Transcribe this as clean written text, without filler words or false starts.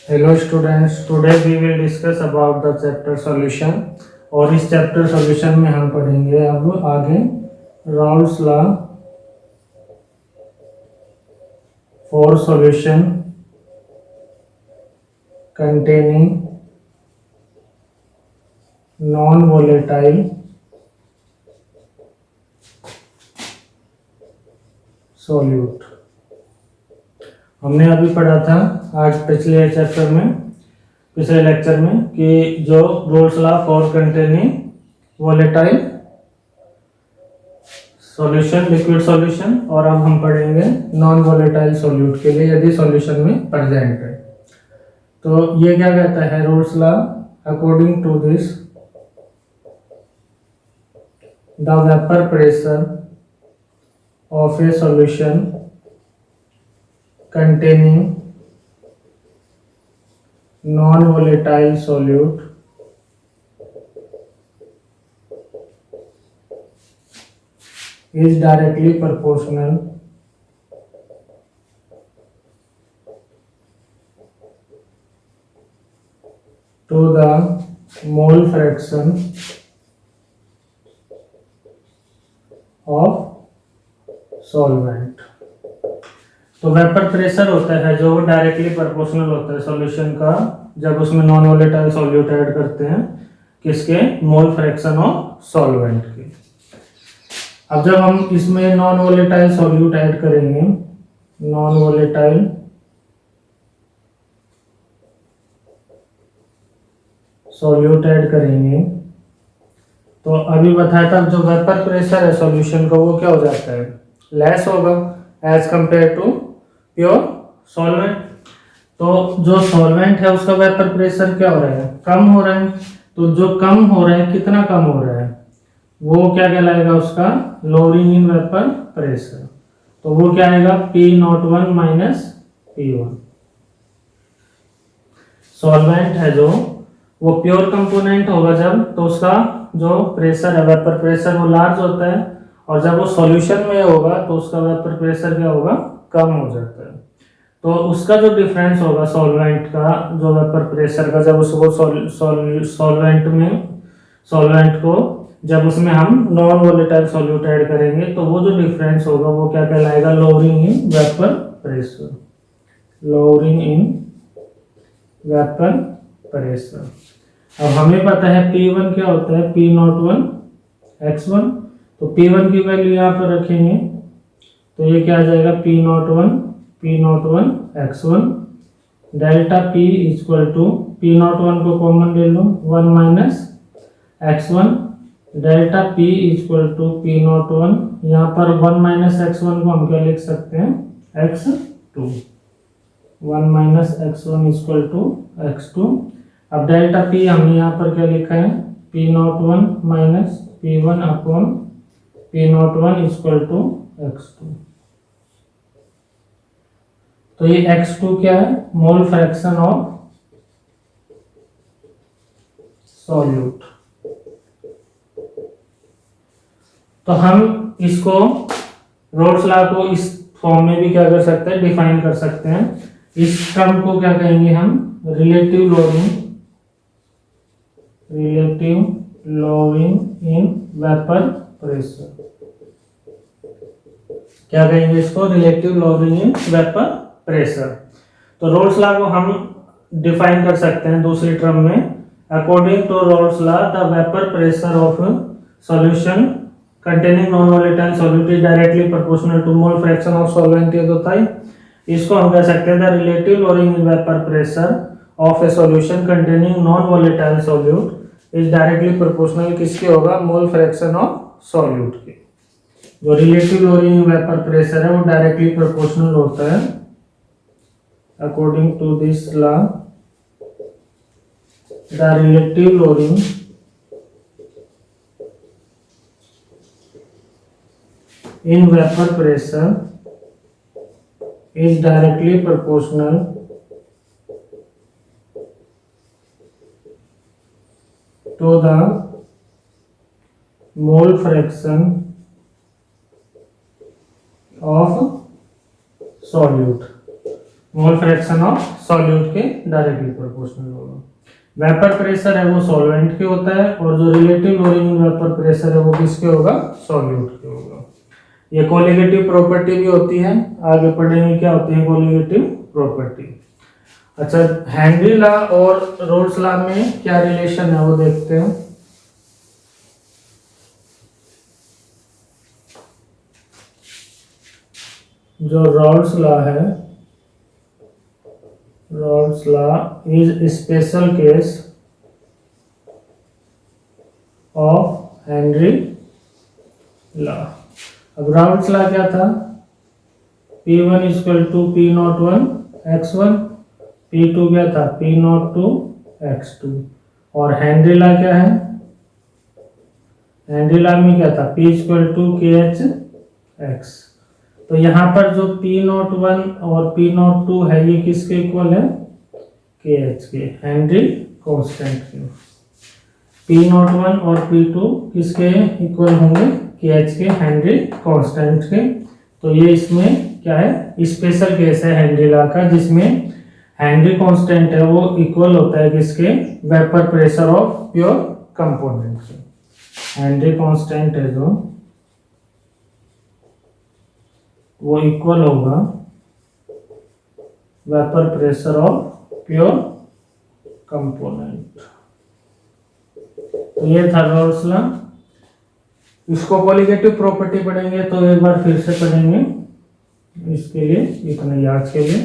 Hello students, today we will discuss about the chapter solution और इस chapter solution में हम पढ़ेंगे अब आगे Raoult's law for solution containing non volatile solute. हमने अभी पढ़ा था आज पिछले लेक्चर में कि जो roles law for containing volatile solution liquid solution, और अब हम पढ़ेंगे नॉन वोलेटाइल सॉल्यूट के लिए यदि सॉल्यूशन में प्रेजेंट है। तो ये क्या कहता है Raoult's law, according to this the vapour pressure of a solution containing non-volatile solute is directly proportional to the mole fraction of solvent। तो वेपर प्रेशर होता है जो डायरेक्टली प्रोपोर्शनल होता है सॉल्यूशन का जब उसमें नॉन वोलेटाइल सॉल्यूट ऐड करते हैं, किसके, मोल फ्रैक्शन ऑफ सॉल्वेंट के। अब जब हम इसमें नॉन वोलेटाइल सॉल्यूट ऐड करेंगे, नॉन वोलेटाइल सॉल्यूट ऐड करेंगे तो अभी बताया था जो वेपर प्रेशर है सॉल्यूशन का वो क्या हो जाता है, लेस होगा as compare to pure solvent. तो जो सॉल्वेंट है उसका वेपर प्रेशर क्या हो रहा है, कम हो रहा है। तो जो कम हो रहा है, कितना कम हो रहा है, वो क्या कहलाएगा, उसका लोअरिंग इन वेपर प्रेशर। तो वो क्या आएगा, P01 माइनस P1। सॉल्वेंट है जो वो प्योर कंपोनेंट होगा जब, तो उसका जो प्रेशर है वेपर प्रेशर वो लार्ज होता है, और जब वो सॉल्यूशन में होगा तो उसका वेपर प्रेशर क्या होगा, कम हो जाता है। तो उसका जो डिफरेंस होगा सॉल्वेंट का जो वेपर प्रेशर का, जब उसको सॉल्वेंट को जब उसमें हम नॉन वोलेटाइल सॉल्यूट ऐड करेंगे तो वो जो डिफरेंस होगा वो क्या कहलाएगा, lowering in vapour pressure, lowering in vapour pressure. अब हमें पता है P1 क्या होता है, P01 x1। तो P1 की वैल्यू यहाँ पर रखेंगे तो ये क्या आ जाएगा, P01 x1 delta P equal to P01 को कॉमन ले लो 1 minus x1 delta P equal to P01, यहाँ पर 1 माइनस x1 को हम क्या लिख सकते हैं, x2, 1 minus x1 equal to x2। अब डेल्टा P हमने यहाँ पर क्या लिखा है, P01 minus P1 upon P01 equal to x2। तो ये x2 क्या है, मोल फ्रैक्शन ऑफ सॉल्यूट। तो हम इसको रोल्स लॉ को इस फॉर्म में भी क्या कर सकते हैं, डिफाइन कर सकते हैं। इस टर्म को क्या कहेंगे हम, relative lowering in vapour pressure. क्या कहेंगे इसको, relative lowering in vapour pressure. तो रोल्स लॉ को हम डिफाइन कर सकते हैं दूसरी टर्म में, according to Raoult's law the vapour pressure of solution containing non volatile solute is directly proportional to mole fraction of solvent. ये होता है, इसको हम कह सकते हैं the relative lowering in vapour pressure of a solution containing non volatile solute is directly proportional किसके होगा, मोल फ्रैक्शन ऑफ सॉल्यूट के। जो रिलेटिव लोअरिंग वेपर प्रेशर है वो डायरेक्टली प्रोपोर्शनल होता है according to this law the relative lowering in vapour pressure is directly proportional to the mole fraction of solute. Mole fraction of solute के directly proportional होगा। Vapour pressure है वो solvent के होता है, और जो relative lowering in vapour pressure है वो किसके होगा, सॉल्यूट के होगा। ये कोलिगेटिव प्रॉपर्टी भी होती है, आगे पढ़ेंगे क्या होती है कोलिगेटिव प्रॉपर्टी। अच्छा, हेनरी लॉ और रोल्स लॉ में क्या रिलेशन है वो देखते हैं। जो रॉल्स लॉ है, Rawls law is special case of Henry law. अब रॉल्स लॉ क्या था, P1 equal to P not 1 x1, P2 क्या था P नॉट 2 x2, और हेनरी लॉ क्या है, हेनरी लॉ में क्या था P equal to KH x। तो यहाँ पर जो P नॉट 1 और P नॉट 2 है ये किसके इक्वल है, KH के, हेनरी कांस्टेंट के। P नॉट 1 और P2 किसके इक्वल होंगे, KH के, हेनरी कांस्टेंट के। तो ये इसमें क्या है, स्पेशल केस है हेनरी लॉ का, जिसमें हेनरी कांस्टेंट है वो इक्वल होता है किसके, vapour pressure of pure component के। हेनरी कांस्टेंट है जो वो इक्वल होगा vapour pressure of pure component. तो ये था रॉल्स लॉ। इसको कोलिगेटिव प्रॉपर्टी पढ़ेंगे तो एक बार फिर से पढ़ेंगे, इसके लिए इतना याद के लिए।